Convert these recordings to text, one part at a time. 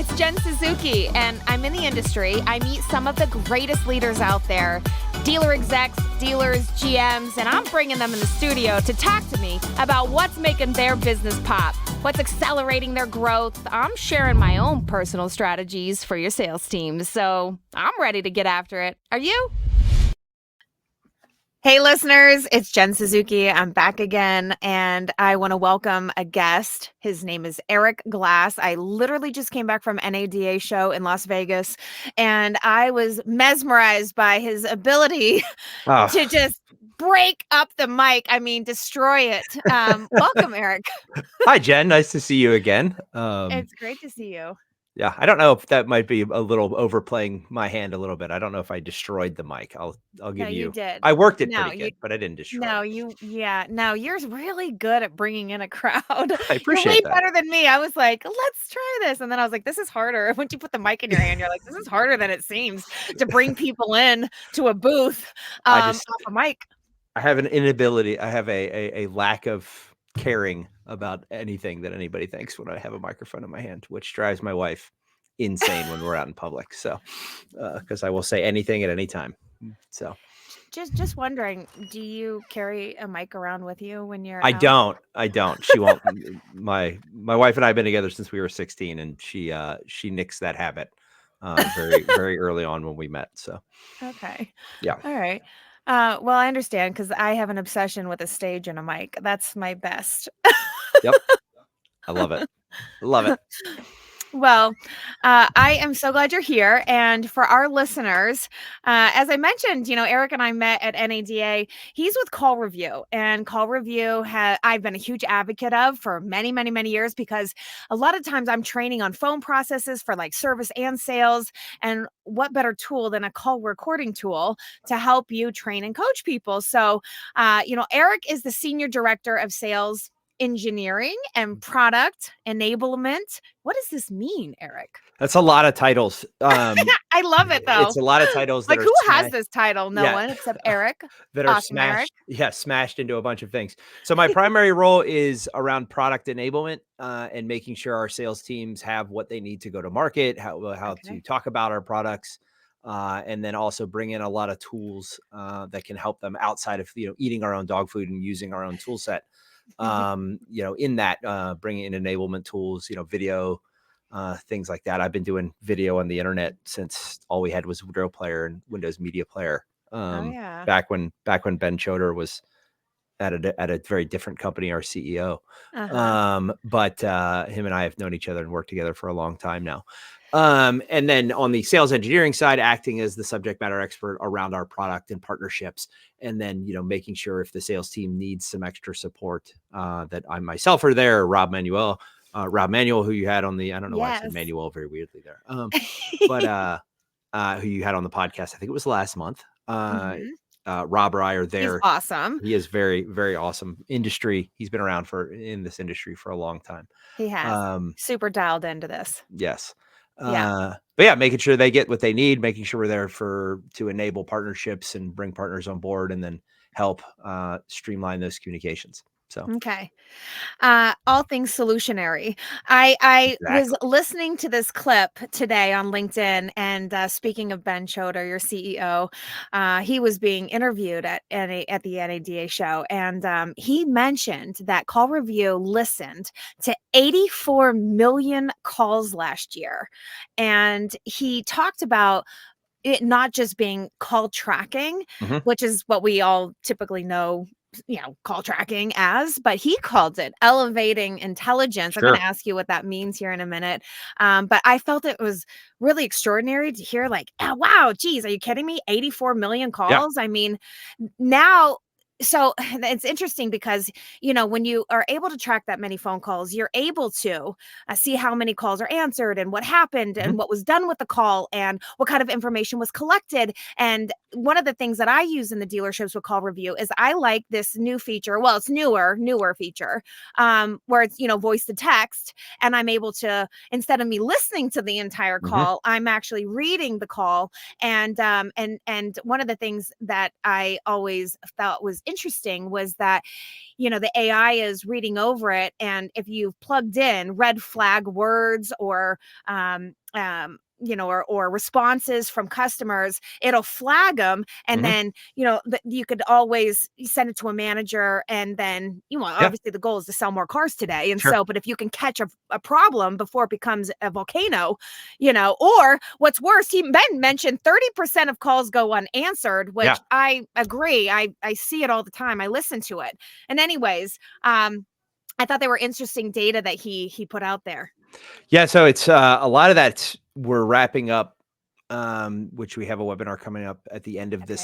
It's Jen Suzuki, and I'm in the industry. I meet some of the greatest leaders out there, dealer execs, dealers, GMs, and I'm bringing them in the studio to talk to me about what's making their business pop, what's accelerating their growth. I'm sharing my own personal strategies for your sales teams, so I'm ready to get after it. Are you? Hey listeners, it's Jen Suzuki. I'm back again, and I want to welcome a guest. His name is Eric Glass. I literally just came back from NADA show in Las Vegas, and I was mesmerized by his ability to just break up the mic. I mean, destroy it. Welcome, Eric. Hi, Jen. Nice to see you again. It's great to see you. Yeah, I don't know if that might be a little overplaying my hand a little bit. I don't know if I destroyed the mic. I'll give No, you did. I worked it No, pretty good, but I didn't destroy it. No, you're really good at bringing in a crowd. I You're way appreciate that. better than me. I was like, let's try this. And then I was like, this is harder. Once you put the mic in your hand, you're like, this is harder than it seems to bring people in to a booth off a mic. I have an inability. I have a lack of caring about anything that anybody thinks when I have a microphone in my hand, which drives my wife insane when we're out in public. So, because I will say anything at any time. So. Just wondering, do you carry a mic around with you when you're I out? don't. She won't. My wife and I have been together since we were 16, and she nixed that habit very early on when we met. So okay. Yeah. All right. Well, I understand because I have an obsession with a stage and a mic. That's my best. Yep. I love it. Love it. Well, I am so glad you're here. And for our listeners, as I mentioned, Eric and I met at NADA. He's with CallRevu, and CallRevu I've been a huge advocate of for many, many, many years because a lot of times I'm training on phone processes for like service and sales. And what better tool than a call recording tool to help you train and coach people? So, Eric is the Senior Director of Sales Engineering and Product Enablement. What does this mean, Eric? That's a lot of titles. I love it though. It's a lot of titles. Like, who has this title? No one except Eric. That are Awesome, Eric. smashed into a bunch of things. So my primary role is around product enablement and making sure our sales teams have what they need to go to market, how to talk about our products, and then also bring in a lot of tools that can help them outside of eating our own dog food and using our own tool set. In that bringing in enablement tools, video, things like that. I've been doing video on the internet since all we had was Drill Player and Windows Media Player. Back when Ben Choder was at a very different company, our CEO. But him and I have known each other and worked together for a long time now. And then on the sales engineering side, acting as the subject matter expert around our product and partnerships. And then, making sure if the sales team needs some extra support, that I myself are there, or Rob Manuel, who you had on the, I don't know why I said Manuel very weirdly there. But who you had on the podcast, I think it was last month. Rob or I are there. He's awesome. He is very, very awesome. He's been around in this industry for a long time. He has super dialed into this. Yes. But yeah, making sure they get what they need, making sure we're there to enable partnerships and bring partners on board, and then help streamline those communications. So, okay. All things solutionary. I was listening to this clip today on LinkedIn, and speaking of Ben Choder, your CEO, he was being interviewed at the NADA show, and he mentioned that CallRevu listened to 84 million calls last year, and he talked about it not just being call tracking, which is what we all typically know call tracking as, but he called it elevating intelligence. I'm going to ask you what that means here in a minute. But I felt it was really extraordinary to hear like, oh, wow, geez, are you kidding me? 84 million calls. I mean, now, so it's interesting because, when you are able to track that many phone calls, you're able to see how many calls are answered and what happened and what was done with the call and what kind of information was collected. And one of the things that I use in the dealerships with CallRevu is I like this new feature. Well, it's newer feature where it's, voice to text. And I'm able to, instead of me listening to the entire call, I'm actually reading the call. And one of the things that I always felt was interesting was that, the AI is reading over it, and if you've plugged in red flag words or or responses from customers, it'll flag them, and Mhm. then you could always send it to a manager, and then Yeah, obviously the goal is to sell more cars today, and sure. so but if you can catch a problem before it becomes a volcano, or what's worse, Ben mentioned 30% of calls go unanswered, Yeah. which I agree. I see it all the time. I listen to it. And anyways, I thought they were interesting data that he put out there. Yeah, so it's a lot of that we're wrapping up, which we have a webinar coming up at the end of Okay.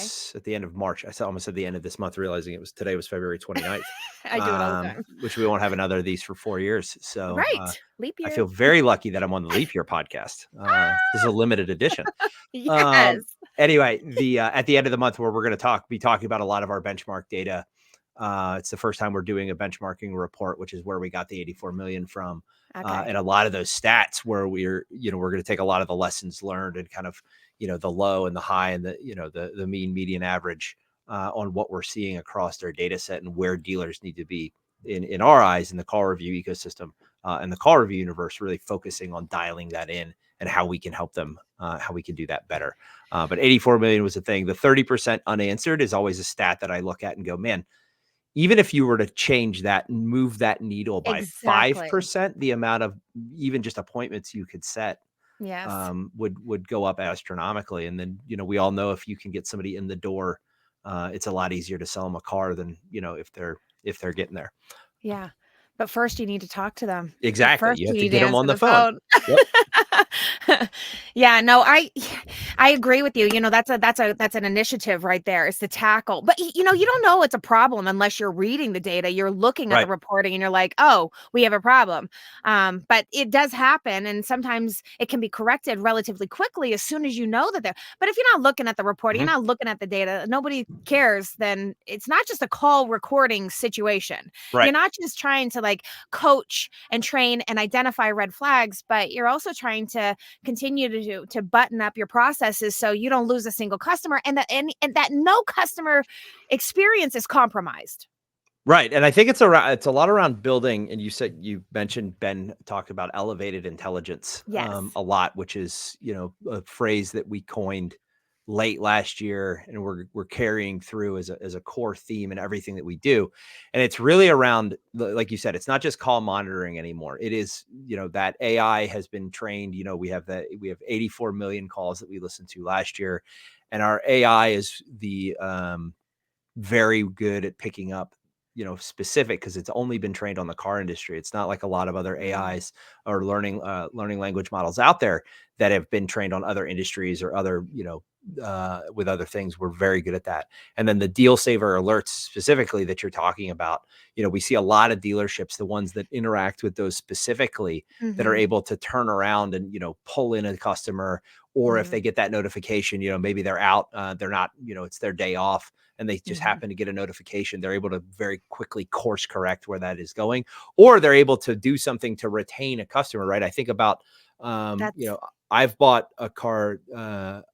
March. Almost said the end of this month, realizing today was February 29th, I do it all the time. which we won't have another of these for 4 years. So Right. Leap I year. feel very lucky that I'm on the Leap Year podcast. This is a limited edition. Yes. Anyway, the at the end of the month where we're going to be talking about a lot of our benchmark data. It's the first time we're doing a benchmarking report, which is where we got the 84 million from. Okay. And a lot of those stats where we're going to take a lot of the lessons learned and kind of, the low and the high and the mean, median, average on what we're seeing across their data set and where dealers need to be in our eyes in the CallRevu ecosystem and the CallRevu universe, really focusing on dialing that in and how we can help them, how we can do that better. But 84 million was the thing. The 30% unanswered is always a stat that I look at and go, man, even if you were to change that and move that needle by Exactly. 5%, the amount of even just appointments you could set Yes. would go up astronomically. And then, we all know if you can get somebody in the door, it's a lot easier to sell them a car than, if they're getting there. Yeah. But first you need to talk to them. Exactly. First You have you to need to get them on answer the the phone. phone. Yep. Yeah, no, I agree with you. That's an initiative right there, is to tackle. But you don't know it's a problem unless you're reading the data. You're looking at the Right. reporting and you're like, "Oh, we have a problem." But it does happen, and sometimes it can be corrected relatively quickly as soon as you know that there. But if you're not looking at the reporting, Mhm. you're not looking at the data, nobody cares, then it's not just a call recording situation. You're Right. not just trying to like coach and train and identify red flags, but you're also trying to continue to button up your processes so you don't lose a single customer, and that no customer experience is compromised. Right. And I think it's a lot around building. And you mentioned Ben talked about elevated intelligence Yes. a lot, which is, a phrase that we coined late last year and we're carrying through as a core theme in everything that we do. And it's really around like you said, it's not just call monitoring anymore. It is, that AI has been trained. We have 84 million calls that we listened to last year. And our AI is the very good at picking up, specific because it's only been trained on the car industry. It's not like a lot of other Mm, AIs or learning language models out there that have been trained on other industries or other, with other things. We're very good at that. And then the deal saver alerts specifically that you're talking about, we see a lot of dealerships, the ones that interact with those specifically, that are mhm, able to turn around and, pull in a customer, or if they mhm, get that notification, maybe they're out, they're not, it's their day off and they just mhm. happen to get a notification, they're able to very quickly course correct where that is going, or they're able to do something to retain a customer, right? I think about, That's I've bought a car, and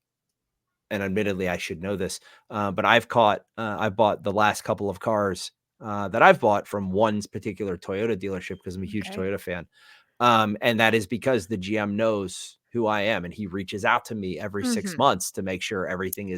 admittedly, I should know this, but I've bought the last couple of cars that I've bought from one particular Toyota dealership because I'm a huge okay. Toyota fan. And that is because the GM knows who I am and he reaches out to me every 6 Mhm, months to make sure everything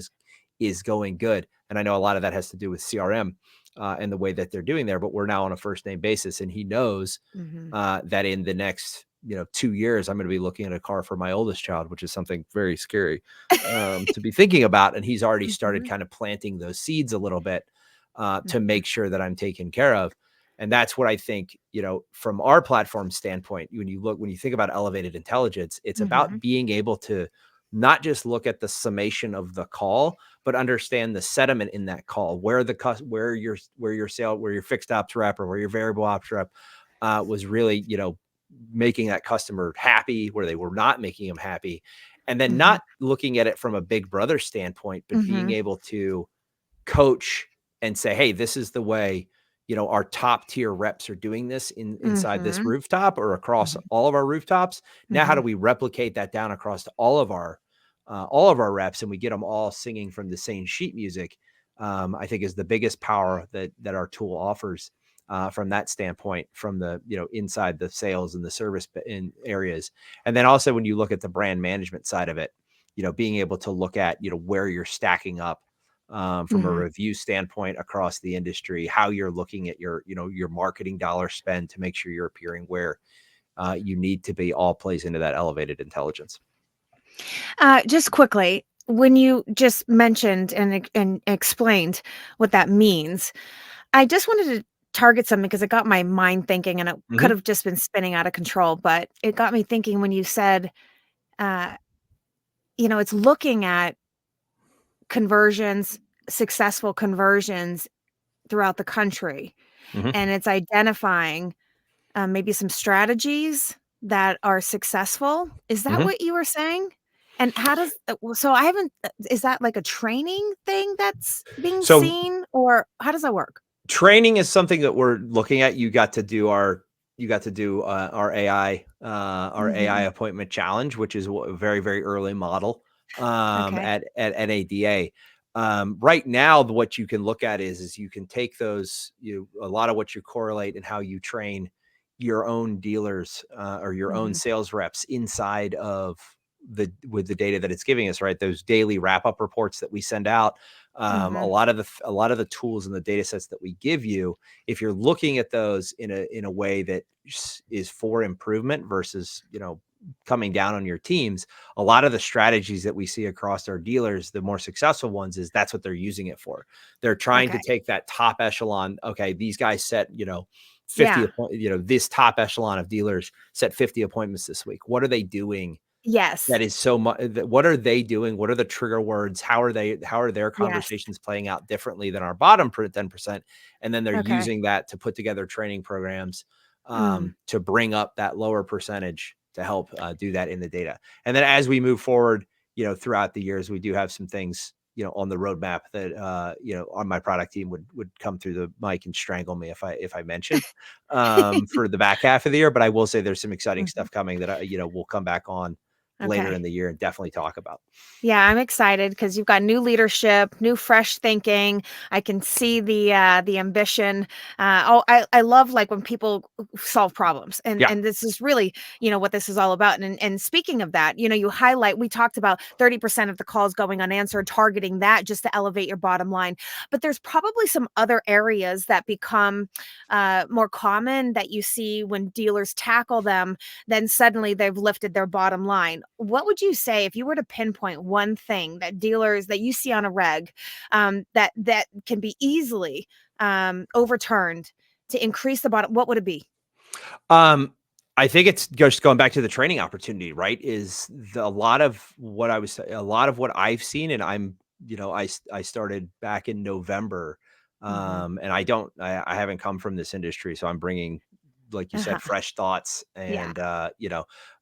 is going good. And I know a lot of that has to do with CRM and the way that they're doing there, but we're now on a first name basis and he knows mhm. that in the next 2 years, I'm going to be looking at a car for my oldest child, which is something very scary to be thinking about. And he's already started Mhm, kind of planting those seeds a little bit to mhm, make sure that I'm taken care of. And that's what I think, from our platform standpoint, when you think about elevated intelligence, it's about mhm, being able to not just look at the summation of the call, but understand the sediment in that call, where your fixed ops rep or where your variable ops rep was really, making that customer happy, where they were not making them happy. And then mhm, not looking at it from a big brother standpoint, but being mhm, able to coach and say, hey, this is the way, our top tier reps are doing this inside this mhm, rooftop or across mhm, all of our rooftops. Now, how do mhm. we replicate that down across all of our reps and we get them all singing from the same sheet music? I think is the biggest power that our tool offers from that standpoint, from the inside the sales and the service in areas. And then also when you look at the brand management side of it, being able to look at where you're stacking up from a Mhm. review standpoint across the industry, how you're looking at your marketing dollar spend to make sure you're appearing where you need to be, all plays into that elevated intelligence. Just quickly, when you just mentioned and explained what that means, I just wanted to target something because it got my mind thinking, and it could Hmm. have just been spinning out of control. But it got me thinking when you said, uh, it's looking at conversions, successful conversions throughout the country, Hmm. and it's identifying maybe some strategies that are successful. Is that Hmm. what you were saying? And how does so I haven't is that like a training thing that's being So seen, or how does that work? training is something that we're looking at. You got to do our AI Mhm. appointment challenge, which is a very, very early model Okay. at NADA. Right now, what you can look at is you can take those, a lot of what you correlate and how you train your own dealers or your own Mhm. sales reps inside of with the data that it's giving us, right? Those daily wrap up reports that we send out, Mhm. a lot of the tools and the data sets that we give you, if you're looking at those in a way that is for improvement versus coming down on your teams, a lot of the strategies that we see across our dealers, the more successful ones, is that's what they're using it for. They're trying to Okay. take that top echelon. Okay, these guys set 50 Yeah. this top echelon of dealers set 50 appointments this week. What are they doing Yes. that is so much? What are they doing? What are the trigger words? How are their Yes. conversations playing out differently than our bottom 10%? And then they're Okay. using that to put together training programs Mm. to bring up that lower percentage to help do that in the data. And then as we move forward, throughout the years, we do have some things on the roadmap that on my product team would come through the mic and strangle me if I mention for the back half of the year. But I will say there's some exciting Mhm. stuff coming that we'll come back on later in Okay. the year and definitely talk about. Yeah, I'm excited because you've got new leadership, new fresh thinking. I can see the ambition. I love like when people solve problems, and Yeah. this is really what this is all about. And speaking of that, you highlight. We talked about 30% of the calls going unanswered, targeting that just to elevate your bottom line. But there's probably some other areas that become more common that you see when dealers tackle them. Then suddenly they've lifted their bottom line. What would you say if you were to pinpoint one thing that dealers that you see on a reg that can be easily overturned to increase the bottom? What would it be? Um, I think it's just going back to the training opportunity, right? Is a lot of what a lot of what I've seen, and I started back in November, Hmm. and I haven't come from this industry, so I'm bringing, like you said, Uh-huh. fresh thoughts, Yeah.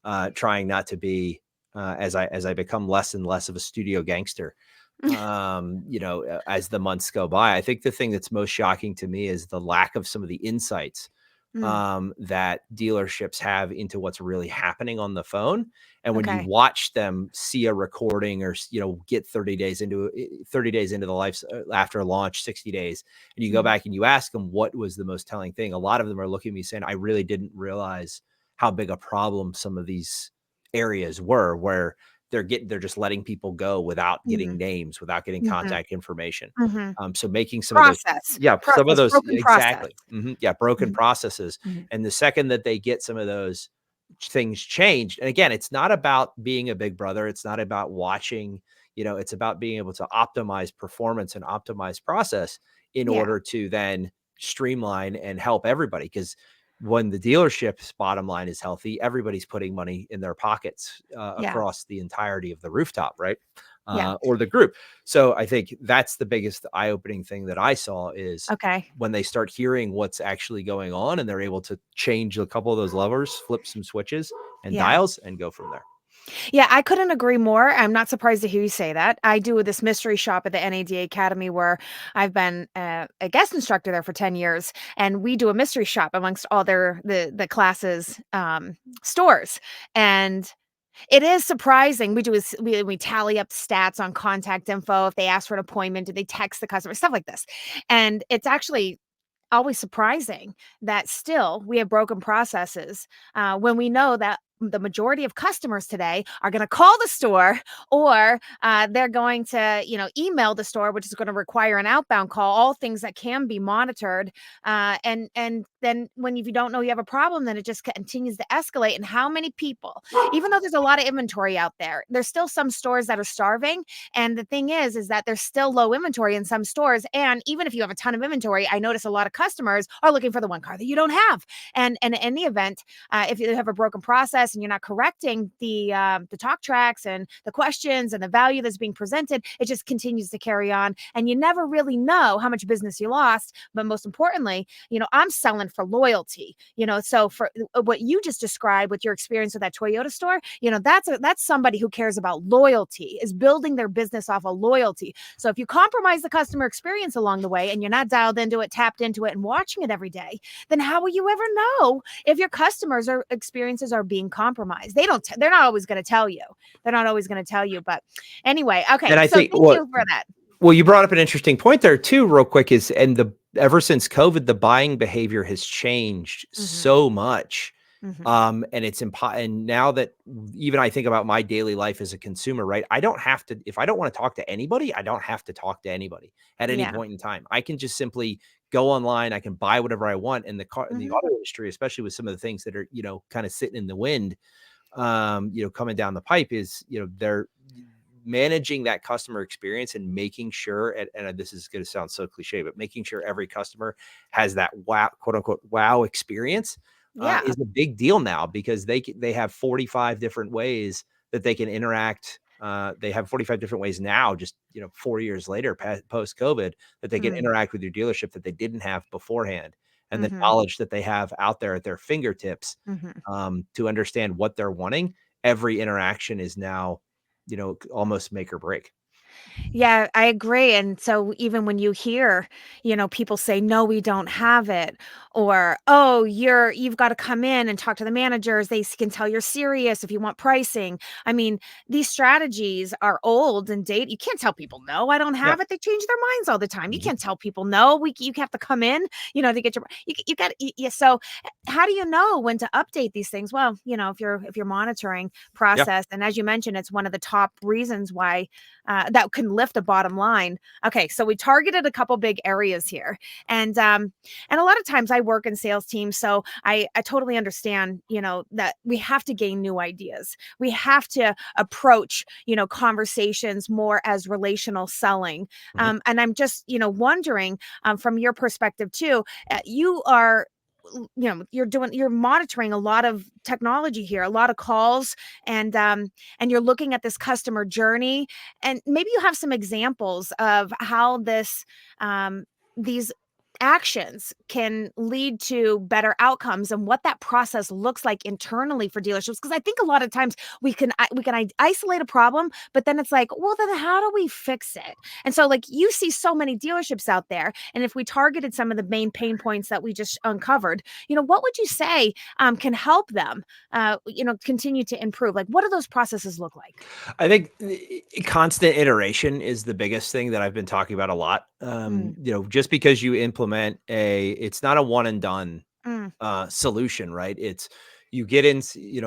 and trying not to be as I become less and less of a studio gangster. As the months go by, I think the thing that's most shocking to me is the lack of some of the insights Mm, that dealerships have into what's really happening on the phone. And when you okay. watch them see a recording or, get 30 days into the life after launch, 60 days, and you go Mhm. back and you ask them what was the most telling thing, a lot of them are looking at me saying, I really didn't realize how big a problem some of these areas were, where they're just letting people go without getting Mhm. names, without getting Mhm. contact information. Mhm. So making some of those, Process. yeah, some of Process. those, Broken process. exactly. Yeah, broken Mhm. processes. Mhm. And the second that they get some of those things changed, and again, it's not about being a big brother. It's not about watching, it's about being able to optimize performance and optimize process in Yeah. order to then streamline and help everybody. Because when the dealership's bottom line is healthy, everybody's putting money in their pockets Yeah. across the entirety of the rooftop, right? Yeah. Or the group. So I think that's the biggest eye-opening thing that I saw is Okay. when they start hearing what's actually going on and they're able to change a couple of those levers, flip some switches and Yeah. dials and go from there. Yeah, I couldn't agree more. I'm not surprised to hear you say that. I do this mystery shop at the NADA Academy where I've been a guest instructor there for 10 years, and we do a mystery shop amongst all the classes stores. And It is surprising. We do is we tally up stats on contact info. If they ask for an appointment, do they text the customer? Stuff like this. And it's actually always surprising that still we have broken processes when we know that the majority of customers today are going to call the store or they're going to email the store, which is going to require an outbound call, all things that can be monitored. And then when if you don't know you have a problem, then it just continues to escalate. And how many people, even though there's a lot of inventory out there, there's still some stores that are starving. And the thing is that there's still low inventory in some stores. And even if you have a ton of inventory, I notice a lot of customers are looking for the one car that you don't have. And in the event, if you have a broken process and you're not correcting the talk tracks and the questions and the value that's being presented, it just continues to carry on. And you never really know how much business you lost. But most importantly, I'm selling for loyalty. So for what you just described with your experience with that Toyota store, that's somebody who cares about loyalty, is building their business off of loyalty. So if you compromise the customer experience along the way and you're not dialed into it, tapped into it, and watching it every day, then how will you ever know if your customers or experiences are being compromised? They're not always going to tell you. They're not always going to tell you. But anyway, And okay. I So think thank you for that. well, you brought up an interesting point there too, real quick, is ever since COVID, the buying behavior has changed Mm-hmm. so much. Mm-hmm. And and now that even I think about my daily life as a consumer, right? I don't have to, if I don't want to talk to anybody, I don't have to talk to anybody at any Yeah. point in time. I can just simply go online. I can buy whatever I want. And in the Mm-hmm. auto industry, especially with some of the things that are, kind of sitting in the wind, coming down the pipe is, they're managing that customer experience and making sure, and this is going to sound so cliche, but making sure every customer has that wow, quote unquote, wow experience Yeah. is a big deal now because they have 45 different ways that they can interact. They have 45 different ways now, just 4 years later, post COVID, that they can Mm. interact with your dealership that they didn't have beforehand, and the Mm-hmm. knowledge that they have out there at their fingertips Mm-hmm. to understand what they're wanting. Every interaction is now, almost make or break. Yeah, I agree. And so even when you hear, people say, no, we don't have it, or, oh, you've got to come in and talk to the managers. They can tell you're serious if you want pricing. I mean, these strategies are old and date. You can't tell people, no, I don't Yeah. have it. They change their minds all the time. You Mhm. can't tell people, no, you have to come in, to get you got, yeah. So how do you know when to update these things? Well, if you're monitoring Yeah. process, and as you mentioned, it's one of the top reasons why that can lift a bottom line. Okay, so we targeted a couple big areas here, and a lot of times I work in sales teams, so I totally understand, that we have to gain new ideas. We have to approach, conversations more as relational selling. Mhm. And I'm just, wondering, from your perspective too, you are you're monitoring a lot of technology here, a lot of calls, and you're looking at this customer journey, and maybe you have some examples of how these actions can lead to better outcomes and what that process looks like internally for dealerships, because I think a lot of times we can isolate a problem, but then it's like, well, then how do we fix it? And so, like, you see so many dealerships out there, and if we targeted some of the main pain points that we just uncovered, what would you say can help them continue to improve? Like, what do those processes look like? I think constant iteration is the biggest thing that I've been talking about a lot. Mm, Just because you implement it's not a one and done mm, solution, right? It's you get in,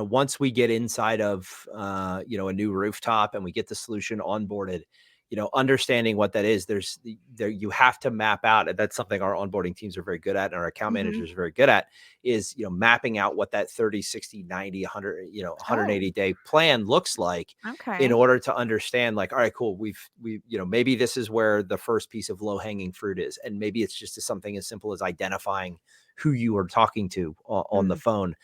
once we get inside of, a new rooftop and we get the solution onboarded, understanding what that is, there, you have to map out. And that's something our onboarding teams are very good at. And our account mhm. managers are very good at is, mapping out what that 30, 60, 90, 100, Oh, 180-day plan looks like in okay. order to understand, like, all right, cool. Maybe this is where the first piece of low hanging fruit is. And maybe it's just something as simple as identifying who you are talking to on the Mm, phone,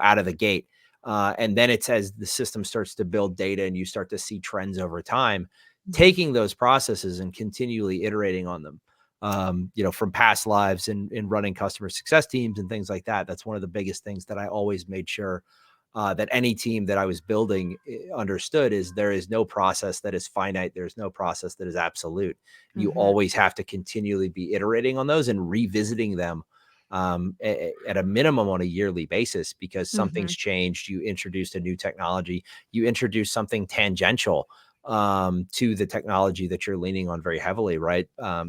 out of the gate. And then it's as the system starts to build data and you start to see trends over time, mhm, taking those processes and continually iterating on them. From past lives and in running customer success teams and things like that. That's one of the biggest things that I always made sure that any team that I was building understood is there is no process that is finite. There's no process that is absolute. You mhm, always have to continually be iterating on those and revisiting them at a minimum on a yearly basis, because Mhm. something's changed. You introduced a new technology, you introduced something tangential to the technology that you're leaning on very heavily, right?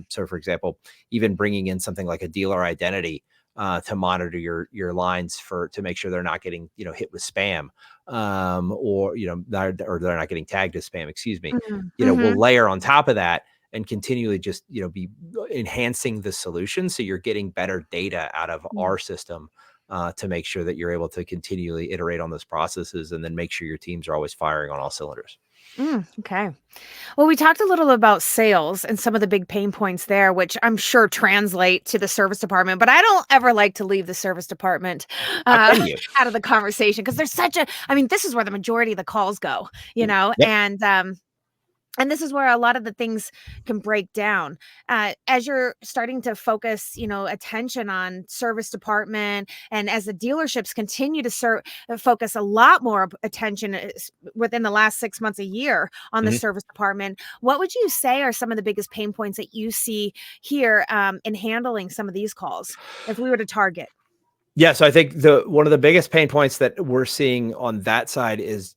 So, for example, even bringing in something like a dealer identity to monitor your lines to make sure they're not getting hit with spam, or or they're not getting tagged as spam. Excuse me. Mhm. We'll Mhm. layer on top of that and continually just be enhancing the solution, so you're getting better data out of Mm. our system to make sure that you're able to continually iterate on those processes and then make sure your teams are always firing on all cylinders. Okay. Well, we talked a little about sales and some of the big pain points there, which I'm sure translate to the service department. But I don't ever like to leave the service department How uh, can you? out of the conversation because there's such a. I mean, this is where the majority of the calls go, you know, Yep. and this is where a lot of the things can break down as you're starting to focus attention on service department, and as the dealerships continue to focus a lot more attention within the last 6 months, a year, on the Mhm. service department. What would you say are some of the biggest pain points that you see here in handling some of these calls if we were to target? Yeah, so I think the one of the biggest pain points that we're seeing on that side is,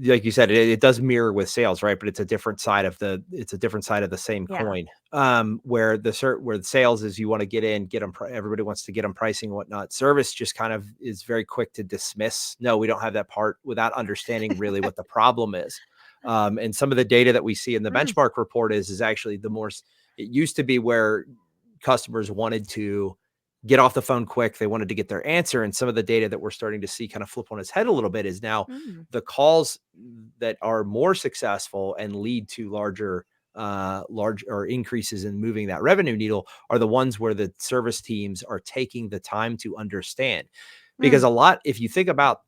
like you said, it does mirror with sales, right? But it's a different side of the same Yeah. coin. Where the sales is, you want to get in, get them. Everybody wants to get them pricing and whatnot. Service just kind of is very quick to dismiss. No, we don't have that part, without understanding really what the problem is. And some of the data that we see in the Mm, benchmark report is actually the more. It used to be where customers wanted to get off the phone quick. They wanted to get their answer. And some of the data that we're starting to see kind of flip on its head a little bit is now mm, the calls that are more successful and lead to large or increases in moving that revenue needle are the ones where the service teams are taking the time to understand. Because mm, if you think about,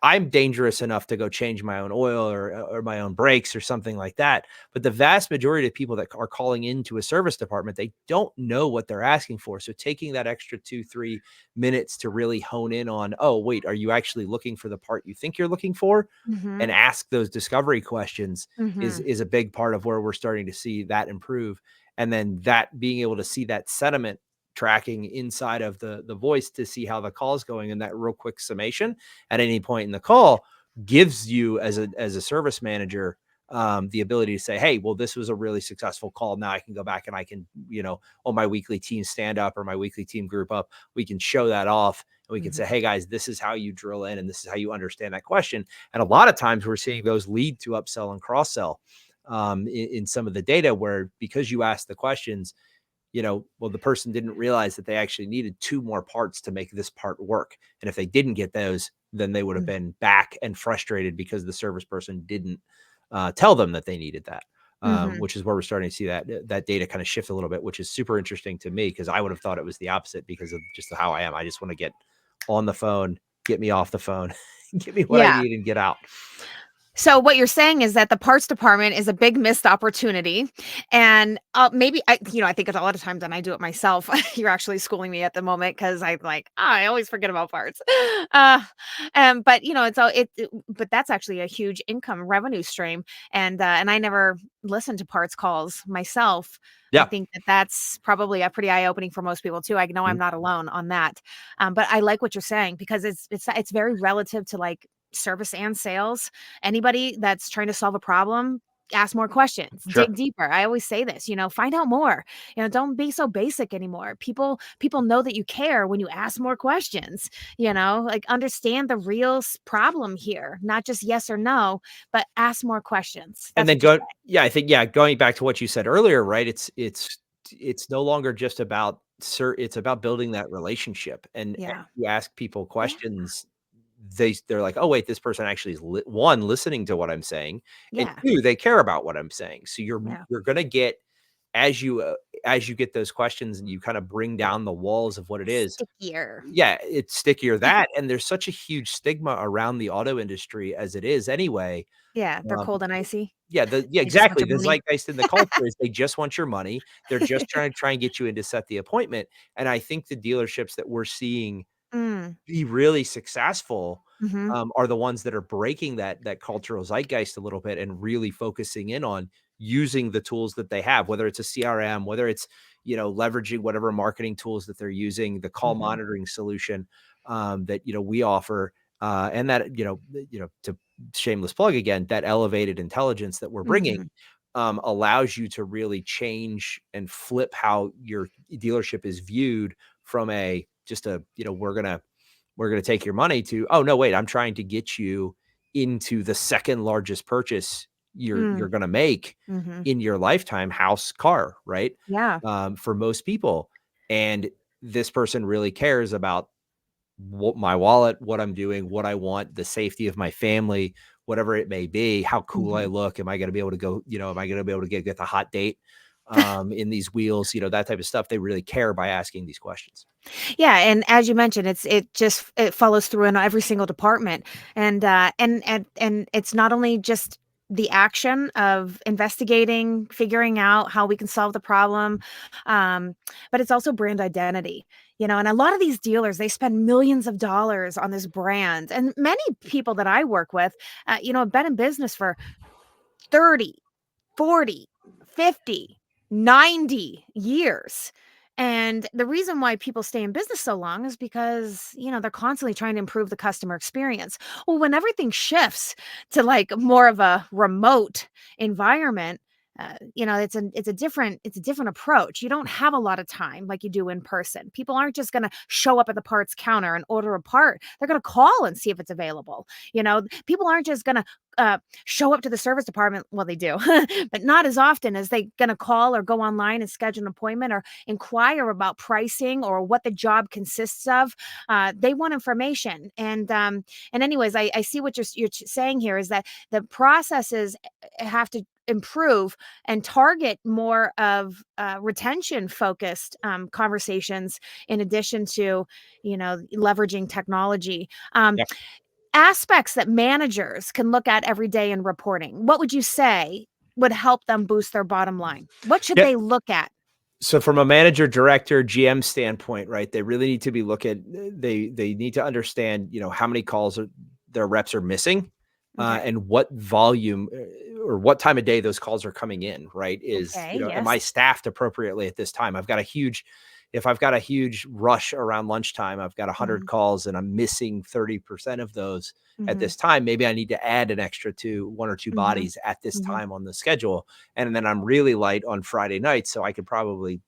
I'm dangerous enough to go change my own oil or my own brakes or something like that. But the vast majority of people that are calling into a service department, they don't know what they're asking for. So taking that extra 2, 3 minutes to really hone in on, oh, wait, are you actually looking for the part you think you're looking for? mhm, And ask those discovery questions mhm, is a big part of where we're starting to see that improve. And then that being able to see that sentiment tracking inside of the voice to see how the call is going, and that real quick summation at any point in the call gives you, as a service manager, the ability to say, hey, well, this was a really successful call. Now I can go back and I can, on my weekly team stand up or my weekly team group up, we can show that off and we can mhm. say, hey guys, this is how you drill in and this is how you understand that question. And a lot of times we're seeing those lead to upsell and cross sell in some of the data, where because you ask the questions, well, the person didn't realize that they actually needed two more parts to make this part work. And if they didn't get those, then they would have Mm, been back and frustrated because the service person didn't tell them that they needed that. mhm. Which is where we're starting to see that data kind of shift a little bit, which is super interesting to me, because I would have thought it was the opposite because of just how I am. I just want to get on the phone, get me off the phone, give me what I Yeah. need and get out. So what you're saying is that the parts department is a big missed opportunity, and maybe I think it's a lot of times, and I do it myself. You're actually schooling me at the moment because I'm like, I always forget about parts. Uh, but it's all but that's actually a huge income revenue stream, and I never listened to parts calls myself. I Yeah. think that that's probably a pretty eye opening for most people too. I know I'm Mhm. not alone on that, but I like what you're saying because it's very relative to like service and sales. Anybody that's trying to solve a problem, ask more questions, Sure. dig deeper. I always say this, find out more. Don't be so basic anymore. People know that you care when you ask more questions, like understand the real problem here, not just yes or no, but ask more questions. And That's then what you say. I think, yeah, going back to what you said earlier, right? It's no longer just about it's about building that relationship. And as Yeah. you ask people Yeah. questions, they're like, oh wait, this person actually is one, listening to what I'm saying, and Yeah. two, they care about what I'm saying. So Yeah. you're gonna get, as you get those questions and you kind of bring down the walls of what it is. Stickier. Yeah, it's stickier, that, and there's such a huge stigma around the auto industry as it is anyway. Yeah. They're um, cold and icy. yeah, They just want exactly. your The money. zeitgeist in the culture is they just want your money. They're just trying and get you in to set the appointment. And I think the dealerships that we're seeing Mm. be really successful Hmm. are the ones that are breaking that cultural zeitgeist a little bit and really focusing in on, using the tools that they have, whether it's a CRM, whether it's, leveraging whatever marketing tools that they're using, the call monitoring solution that, we offer. And that, to shameless plug again, that elevated intelligence that we're bringing allows you to really change and flip how your dealership is viewed from we're going to take your money to, oh no, wait, I'm trying to get you into the second largest purchase you're going to make in your lifetime, house, car, right? Yeah. For most people. And this person really cares about what my wallet, what I'm doing, what I want, the safety of my family, whatever it may be, how cool I look. Am I going to be able to go, am I going to be able to get the hot date in these wheels, that type of stuff. They really care by asking these questions. Yeah, and as you mentioned, it follows through in every single department, and it's not only just the action of investigating, figuring out how we can solve the problem, but it's also brand identity. And a lot of these dealers, they spend millions of dollars on this brand, and many people that I work with, have been in business for 30, 40, 50, 90 years. And the reason why people stay in business so long is because, they're constantly trying to improve the customer experience. Well, when everything shifts to like more of a remote environment, it's a different approach. You don't have a lot of time like you do in person. People aren't just going to show up at the parts counter and order a part. They're going to call and see if it's available. People aren't just going to show up to the service department. Well, they do, but not as often as they going to call or go online and schedule an appointment or inquire about pricing or what the job consists of. They want information. And anyways, I see what you're saying here is that the processes have to improve and target more of retention focused conversations in addition to leveraging technology. Aspects that managers can look at every day in reporting, what would you say would help them boost their bottom line? What should they look at? So from a manager, director, GM standpoint, right, they really need to be they need to understand, how many calls their reps are missing and what volume or what time of day those calls are coming in, right? Am I staffed appropriately at this time? If I've got a huge rush around lunchtime, I've got 100 calls and I'm missing 30% of those at this time. Maybe I need to add an extra one or two bodies at this time on the schedule. And then I'm really light on Friday night. So I could probably,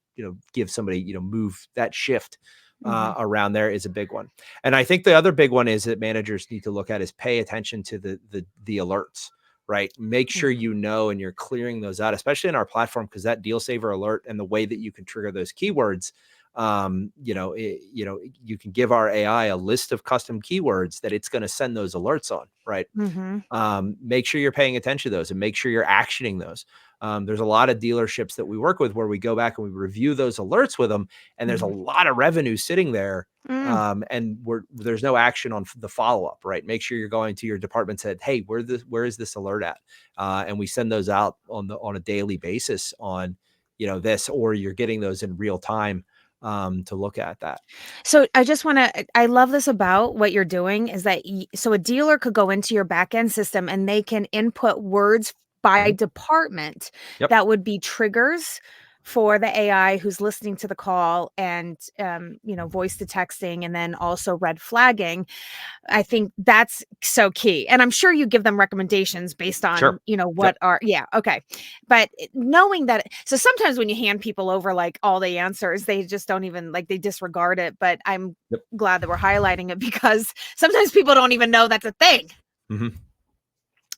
give somebody, move that shift around there is a big one. And I think the other big one is that managers need to look at is pay attention to the alerts, right? Make sure and you're clearing those out, especially in our platform, because that deal saver alert and the way that you can trigger those keywords, you can give our AI a list of custom keywords that it's going to send those alerts on, right? Make sure you're paying attention to those and make sure you're actioning those. There's a lot of dealerships that we work with where we go back and we review those alerts with them, and there's a lot of revenue sitting there. And there's no action on the follow-up, right? Make sure you're going to your department and said, hey, where is this alert at? And we send those out on a daily basis on, this, or you're getting those in real time to look at that. So I love this about what you're doing is that, so a dealer could go into your backend system and they can input words by department that would be triggers for the AI who's listening to the call and, voice to texting and then also red flagging. I think that's so key. And I'm sure you give them recommendations based on, okay. But knowing that, so sometimes when you hand people over like all the answers, they just don't even they disregard it. But I'm glad that we're highlighting it because sometimes people don't even know that's a thing.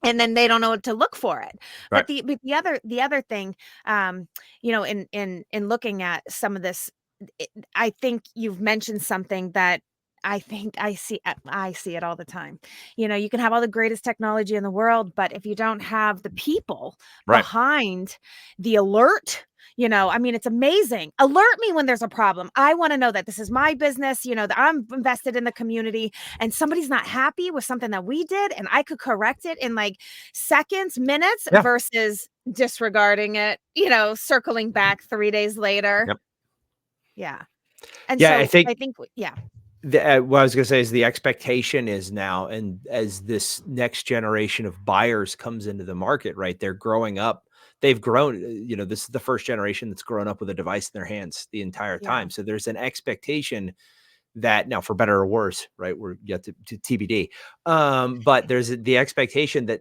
And then they don't know what to look for it. Right. But the other thing, in looking at some of this, I think you've mentioned something that I think I see it all the time. You can have all the greatest technology in the world, but if you don't have the people behind the alert, it's amazing. Alert me when there's a problem. I want to know that this is my business, that I'm invested in the community and somebody's not happy with something that we did and I could correct it in like seconds, minutes versus disregarding it, circling back 3 days later. Yeah. And so I think what I was going to say is the expectation is now, and as this next generation of buyers comes into the market, right, they're growing up, they've grown, this is the first generation that's grown up with a device in their hands the entire Yeah. time. So there's an expectation that, now for better or worse, right? We're yet to TBD. But there's the expectation that,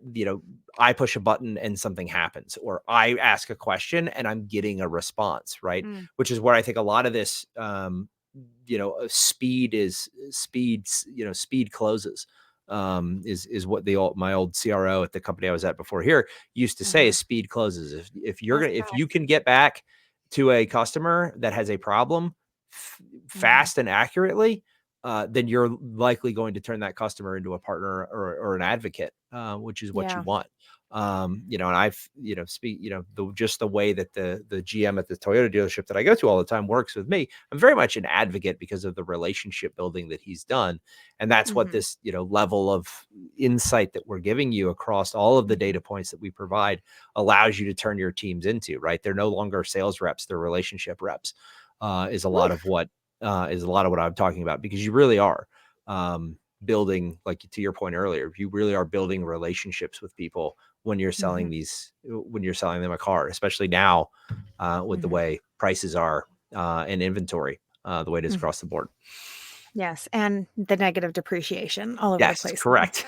I push a button and something happens, or I ask a question and I'm getting a response, right? Mm. Which is where I think a lot of this, speed is speeds, speed closes, is what my old CRO at the company I was at before here used to say, Mhm. is speed closes. That's If you facts. can get back to a customer that has a problem Mhm. fast and accurately, then you're likely going to turn that customer into a partner, or an advocate, which is what you Yeah. want. And I've, just the way that the GM at the Toyota dealership that I go to all the time works with me, I'm very much an advocate because of the relationship building that he's done. And that's what Mhm. this, level of insight that we're giving you across all of the Mhm. data points that we provide allows you to turn your teams into, right? They're no longer sales reps, they're relationship reps, is a Woo. lot of what I'm talking about, because you really are, building, like to your point earlier, you really are building relationships with people when you're selling Mhm. them a car, especially now, with the Mhm. way prices are, and inventory, the way it is Mhm. across the board. Yes, and the negative depreciation all over the Yes, place now. correct.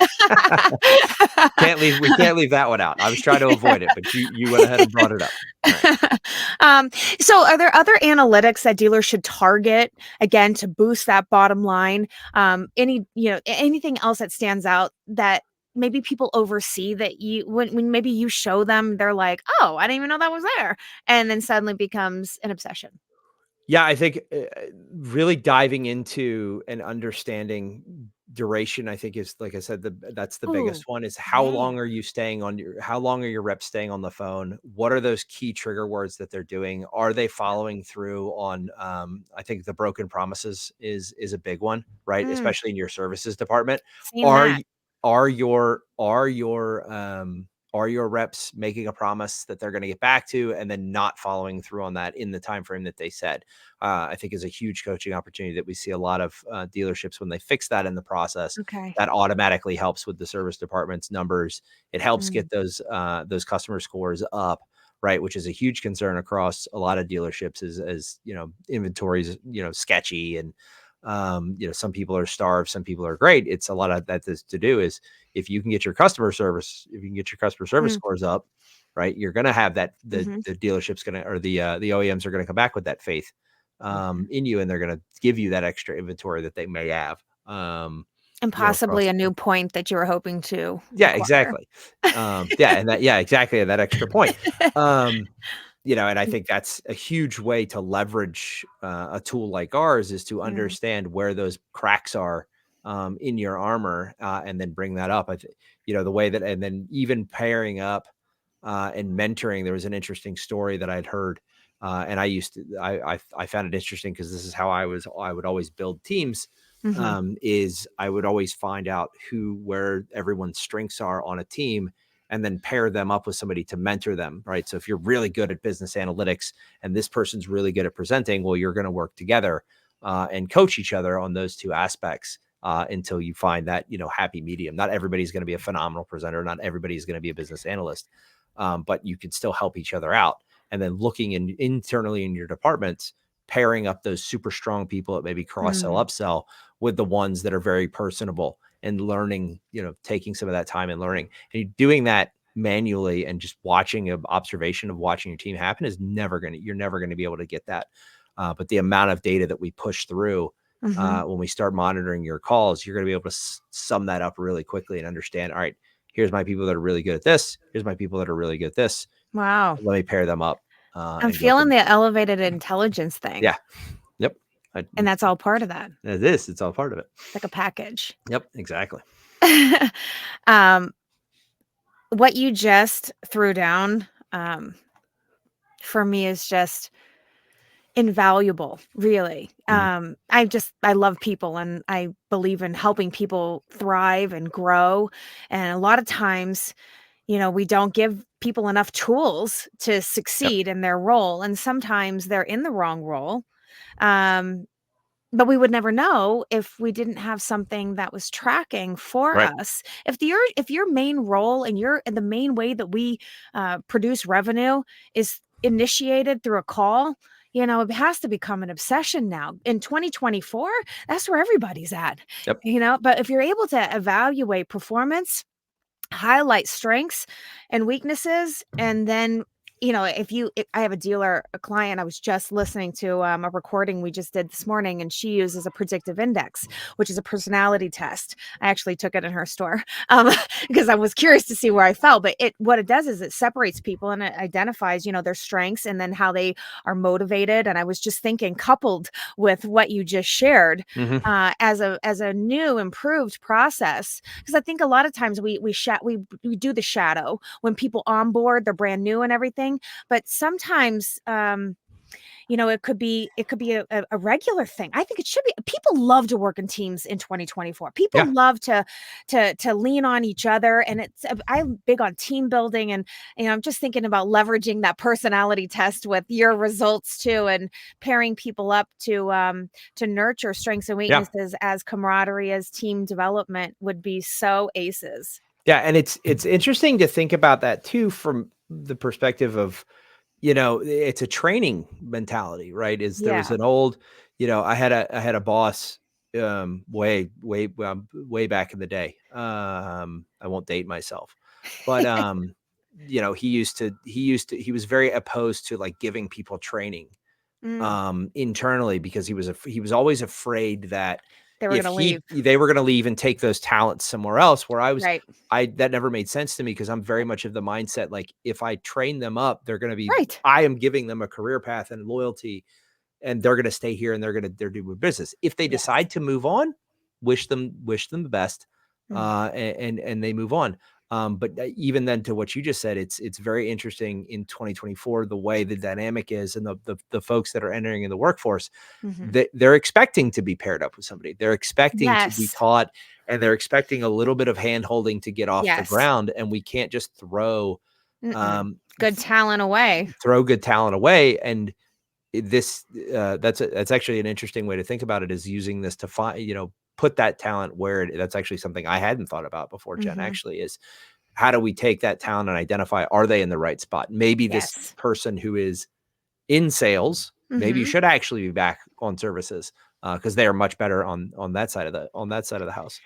We can't leave that one out. I was trying to avoid it, but you went ahead and brought it up. All right. Um, so are there other analytics that dealers should target, again, to boost that bottom line? Anything else that stands out that maybe people oversee, that when maybe you show them, they're like, "Oh, I didn't even know that was there," and then suddenly becomes an obsession? Yeah, I think, really diving into and understanding duration, I think, is, like I said, that's the Ooh, biggest one, is man. how long are your reps staying on the phone? What are those key trigger words that they're doing? Are they following through on, I think the broken promises is a big one, right? Mm, Especially in your services department. seen Are that. you are your reps making a promise that they're going to get back to, and then not following through on that in the time frame that they said? I think is a huge coaching opportunity that we see a lot of, dealerships when they fix that in the process. Okay. That automatically helps with the service department's numbers. It helps Mm, get those customer scores up, right? Which is a huge concern across a lot of dealerships, as inventories, sketchy, and, some people are starved, some people are great. It's a lot of that is to do is, if you can get your customer service mm, scores up, right, you're going to have that, mhm, the dealership's going to, or the OEMs are going to come back with that faith, mhm. in you, and they're going to give you that extra inventory that they may have, And across possibly a the new board. point that you were hoping to Yeah, acquire. exactly. Yeah, exactly, and that extra point. Um, and I think that's a huge way to leverage, a tool like ours, is to Mm, understand where those cracks are, in your armor, and then bring that up. The way that, and then even pairing up, and mentoring. There was an interesting story that I'd heard, and I found it interesting, because this is how I would always build teams. mhm, Is I would always find out where everyone's strengths are on a team, and then pair them up with somebody to mentor them, right? So if you're really good at business analytics and this person's really good at presenting, well, you're going to work together, and coach each other on those two aspects, until you find that, happy medium. Not everybody's going to be a phenomenal presenter. Not everybody's going to be a business analyst, but you can still help each other out. And then looking internally in your departments, pairing up those super strong people that maybe cross sell, mm, upsell, with the ones that are very personable, and learning, taking some of that time and learning, and doing that manually, and just watching, an observation of watching your team happen, you're never going to be able to get that. But the amount of data that we push through, mhm. when we start monitoring your calls, you're going to be able to sum that up really quickly and understand, all right, here's my people that are really good at this. Here's my people that are really good at this. Wow. Let me pair them up, I'm and go feeling from the elevated intelligence thing, yeah. Yep. and that's all part of that. It is. It's all part of it. It's like a package. Yep. Exactly. Um, what you just threw down, for me is just invaluable, really. Mhm. I love people, and I believe in helping people thrive and grow, and a lot of times, we don't give people enough tools to Yep. succeed in their role, and sometimes they're in the wrong role. Um, but we would never know if we didn't have something that was tracking for Right. us. If your main role and the main way that we produce revenue is initiated through a call, it has to become an obsession now. In 2024, that's where everybody's at, Yep. But if you're able to evaluate performance, highlight strengths and weaknesses, and then if I have a client, I was just listening to a recording we just did this morning, and she uses a predictive index, which is a personality test. I actually took it in her store because I was curious to see where I fell, but what it does is it separates people and it identifies their strengths and then how they are motivated. And I was just thinking, coupled with what you just shared, Mhm. as a new improved process, because I think a lot of times we do the shadow when people onboard, they're brand new and everything, but sometimes it could be a regular thing. I think it should be. People love to work in teams in 2024. People Yeah. love to lean on each other, and I'm big on team building, and I'm just thinking about leveraging that personality test with your results too, and pairing people up to nurture strengths and Yeah. weaknesses as camaraderie, as team development would be so aces. Yeah, and it's interesting to think about that too from the perspective of, it's a training mentality, right? Is there was Yeah. an old, I had a boss way back in the day. I won't date myself. But he was very opposed to like giving people training Mm, internally because he was always afraid that they were if gonna leave. they were going to leave and take those talents somewhere else, where Right. I that never made sense to me because I'm very much of the mindset like if I train them up, Right. I am giving them a career path and loyalty, and they're going to stay here and they're doing business. If they Yes. decide to move on, wish them the best, Mm, and they move on. But even then, to what you just said, it's very interesting in 2024 the way the dynamic is, and the folks that are entering in the workforce, mhm. they're expecting to be paired up with somebody. They're expecting to be Yes. taught, and they're expecting a little bit of hand holding to get off the Yes. ground. And we can't just Mm-mm. um, Good talent away. throw good talent away. And this that's actually an interesting way to think about it, is using this to find, put that talent where that's actually something I hadn't thought about before, Jen, Mhm. actually, is how do we take that talent and identify, are they in the right spot? Maybe this Yes. person who is in sales, maybe you Mhm. should actually be back on services, because they are much better on that side of the house.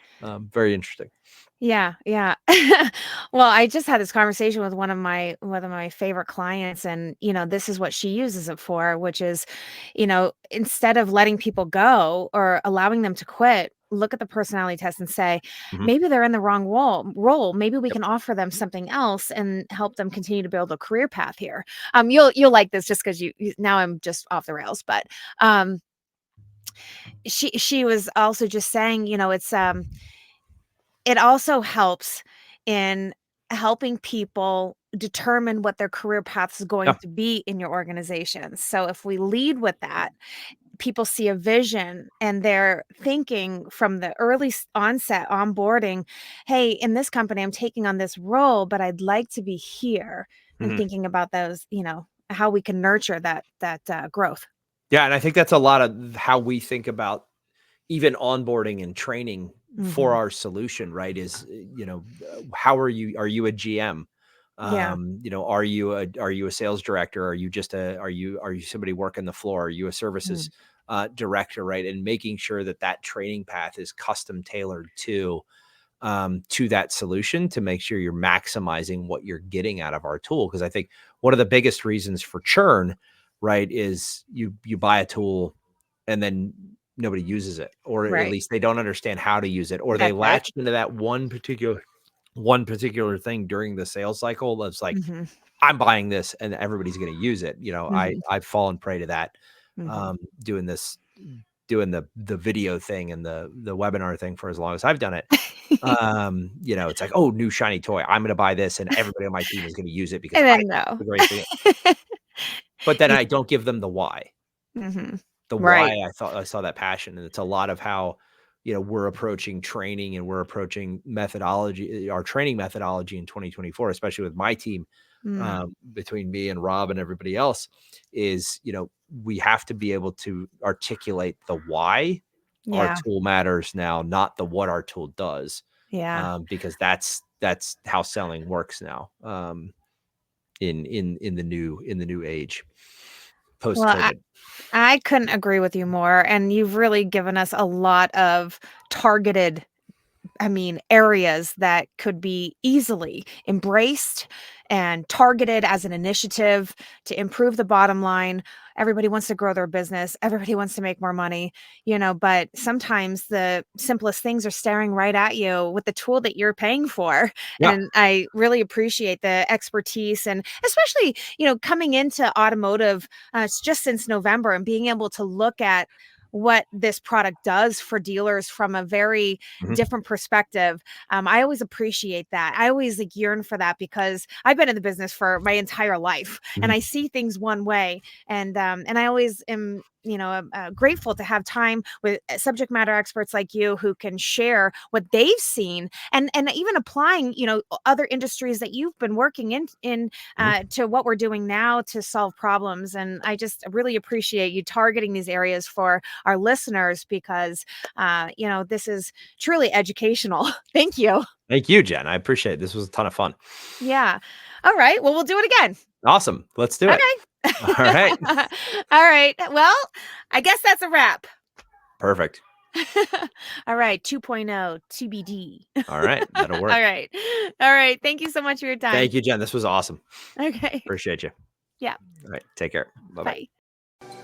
Very interesting. Yeah, yeah. Well, I just had this conversation with one of my favorite clients, and this is what she uses it for, which is, instead of letting people go or allowing them to quit, look at the personality test and say, Mhm. maybe they're in the wrong role. Maybe we Yep. can offer them something else and help them continue to build a career path here. You'll like this just because now I'm just off the rails, but um she was also just saying, it also helps in helping people determine what their career path is going Yeah. to be in your organization. So if we lead with that, people see a vision and they're thinking from the early onset onboarding, hey, in this company, I'm taking on this role, but I'd like to be here, and Mhm. thinking about those, how we can nurture that growth. Yeah, and I think that's a lot of how we think about even onboarding and training for Hmm. our solution, right? Is, how are you a GM? Yeah. Are you a sales director? Are you just are you somebody working the floor? Are you a services Mm. director, right? And making sure that that training path is custom tailored to that solution to make sure you're maximizing what you're getting out of our tool. Because I think one of the biggest reasons for churn, right, is you buy a tool and then nobody uses it, or at Right. least they don't understand how to use it, or they That's it. latched into that one particular thing during the sales cycle that's like, Hmm. I'm buying this and everybody's going to use it. Hmm. I've fallen prey to that, Hmm. doing this, doing the video thing and the webinar thing for as long as I've done it. It's like, oh, new shiny toy. I'm going to buy this and everybody on my team is going to use it because And I then think no. it's a great thing. But then Yeah. I don't give them the why. Mhm. The why Right. I saw that passion, and it's a lot of how we're approaching training and we're approaching methodology, our training methodology in 2024, especially with my team, between me and Rob and everybody else, is, we have to be able to articulate the why our Yeah. tool matters now, not the what our tool does. Yeah. Because that's how selling works now. In the new age, post Well, COVID. I couldn't agree with you more, and you've really given us a lot of targeted areas that could be easily embraced and targeted as an initiative to improve the bottom line. Everybody wants to grow their business. Everybody wants to make more money, but sometimes the simplest things are staring right at you with the tool that you're paying for. Yeah. And I really appreciate the expertise, and especially, coming into automotive just since November and being able to look at what this product does for dealers from a very different perspective. I always appreciate that. I always yearn for that because I've been in the business for my entire life and I see things one way. And I always am, grateful to have time with subject matter experts like you who can share what they've seen and even applying, other industries that you've been working in to what we're doing now to solve problems. And I just really appreciate you targeting these areas for our listeners because, this is truly educational. Thank you. Thank you, Jen. I appreciate it. This was a ton of fun. Yeah. All right. Well, we'll do it again. Awesome. Let's do it. Okay. All right. All right. Well, I guess that's a wrap. Perfect. All right. 2.0 TBD. All right. That'll work. All right. All right. Thank you so much for your time. Thank you, Jen. This was awesome. Okay. Appreciate you. Yeah. All right. Take care. Bye-bye. Bye.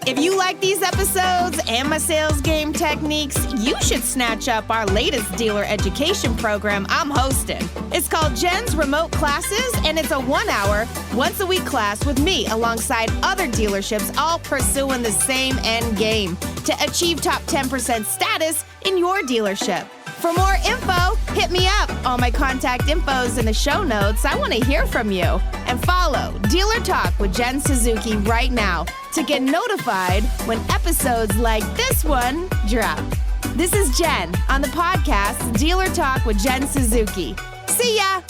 If you like these episodes and my sales game techniques, you should snatch up our latest dealer education program I'm hosting. It's called Jen's Remote Classes, and it's a 1-hour, once-a-week class with me alongside other dealerships all pursuing the same end game to achieve top 10% status in your dealership. For more info, hit me up. All my contact info's in the show notes. I want to hear from you. And follow Dealer Talk with Jen Suzuki right now to get notified when episodes like this one drop. This is Jen on the podcast Dealer Talk with Jen Suzuki. See ya!